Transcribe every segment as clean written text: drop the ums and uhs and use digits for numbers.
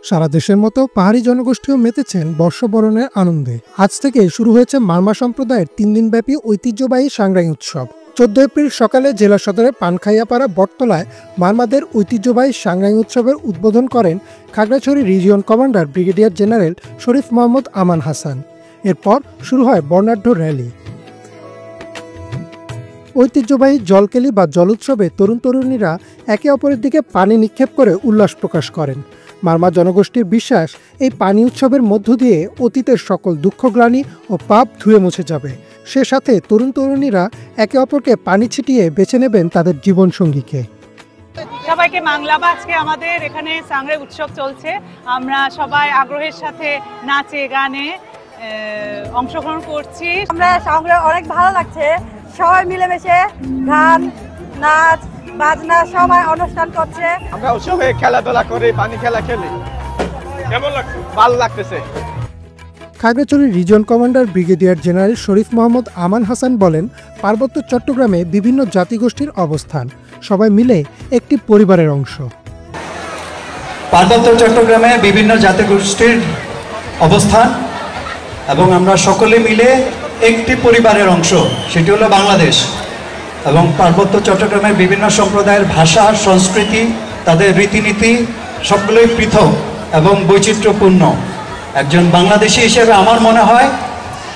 সারা দেশের মতো পাহাড়ি জনগোষ্ঠীও মেতেছেন বর্ষবরণের আনন্দে। আজ থেকে শুরু হয়েছে মারমা সম্প্রদায়ের 3 দিনব্যাপী ঐতিহ্যবাহী সাংগ্রাই উৎসব। 14 এপ্রিল সকালে জেলা সদরের পানখাইয়াপাড়া বটতলায় মারমাদের ঐতিহ্যবাহী সাংগ্রাই উৎসবের উদ্বোধন করেন Khagrachhari region commander brigadier general Sharif Mohammad Aman Hasan. এরপর শুরু হয় বর্ণাঢ্য র্যালি। ঐতিহ্যবাহী জলকেলি বা জল উৎসবে তরুণ তরুণীরা একে অপরের দিকে পানি নিক্ষেপ করে উল্লাস প্রকাশ করেন। মারমা জনগোষ্ঠীর বিশ্বাস, এই পানি উৎসবের মধ্য দিয়ে অতীতের সকল দুঃখগ্লানি ও পাপ ধুয়ে মুছে যাবে। সে সাথে তরুণ তরুণীরা একে অপরকে পানি ছিটিয়ে বেছে নেবেন তাদের জীবনসঙ্গীকে। সবাইকে বাংলাবা। আজকে আমাদের এখানে সাংগ্রাই উৎসব চলছে। আমরা সবাই আগ্রহের সাথে নাচে গানে অংশগ্রহণ করছি। আমরা সাংগ্রাই অনেক ভালো লাগছে, সবাই মিলেমিশে গান নাচ বাজনা সবাই অনুষ্ঠান করছে। আমরা উৎসবে খেলাধুলা করে পানি খেলা খেলি। কেমন লাগছে? ভালো লাগতেছে। Khagrachhari region commander brigadier general Sharif Mohammad Aman Hasan বলেন, পার্বত্য চট্টগ্রামে বিভিন্ন জাতিগোষ্ঠীর অবস্থান, সবাই মিলে একটি পরিবারের অংশ। পার্বত্য চট্টগ্রামে বিভিন্ন জাতিগোষ্ঠীর অবস্থান এবং আমরা সকলে মিলে একটি পরিবারের অংশ, সেটি হলো বাংলাদেশ। এবং পার্বত্য চট্টগ্রামের বিভিন্ন সম্প্রদায়ের ভাষা সংস্কৃতি, তাদের রীতিনীতি সকলেই পৃথক এবং বৈচিত্র্যপূর্ণ। একজন বাংলাদেশী হিসেবে আমার মনে হয়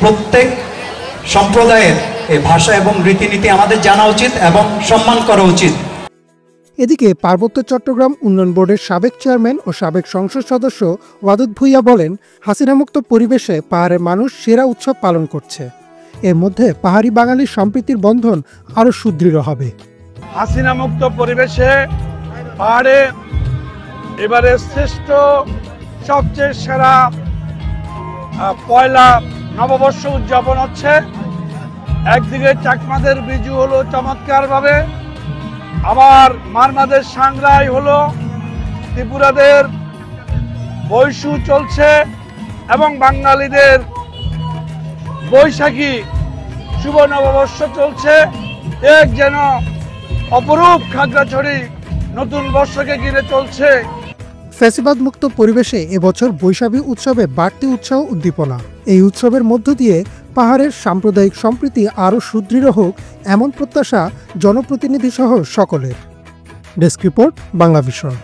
প্রত্যেক সম্প্রদায়ের এই ভাষা এবং রীতিনীতি আমাদের জানা উচিত এবং সম্মান করা উচিত। এদিকে পার্বত্য চট্টগ্রাম উন্নয়ন বোর্ডের সাবেক চেয়ারম্যান ও সাবেক সংসদ সদস্য ওয়াদুদ ভুইয়া বলেন, হাসিনামুক্ত পরিবেশে পাহাড়ের মানুষ সেরা উৎসব পালন করছে। এর মধ্যে পাহাড়ি বাঙালির সম্প্রীতির বন্ধন আরো সুদৃঢ় হবে। হাসিনামুক্ত পরিবেশে পাহাড়ে এবারে শ্রেষ্ঠ সবচেয়ে সেরা পয়লা নববর্ষ উদযাপন হচ্ছে। একদিকে চাকমাদের বিজু হলো চমৎকার ভাবে, আবার মারমাদের সাংগ্রাই হলো, ত্রিপুরাদের বৈশু চলছে এবং বাঙালিদের বৈশাখী শুভ নববর্ষ চলছে। এক যেন অপরূপ খাগড়াছড়ি নতুন বর্ষকে ঘিরে চলছে। ফ্যাসিবাদ মুক্ত পরিবেশে এবছর বৈশাখী উৎসবে বাড়তি উৎসাহ উদ্দীপনা। এই উৎসবের মধ্য দিয়ে পাহাড়ের সাম্প্রদায়িক সম্প্রীতি আরও সুদৃঢ় হোক, এমন প্রত্যাশা জনপ্রতিনিধি সহ সকলের। Desk report, Bangla vision.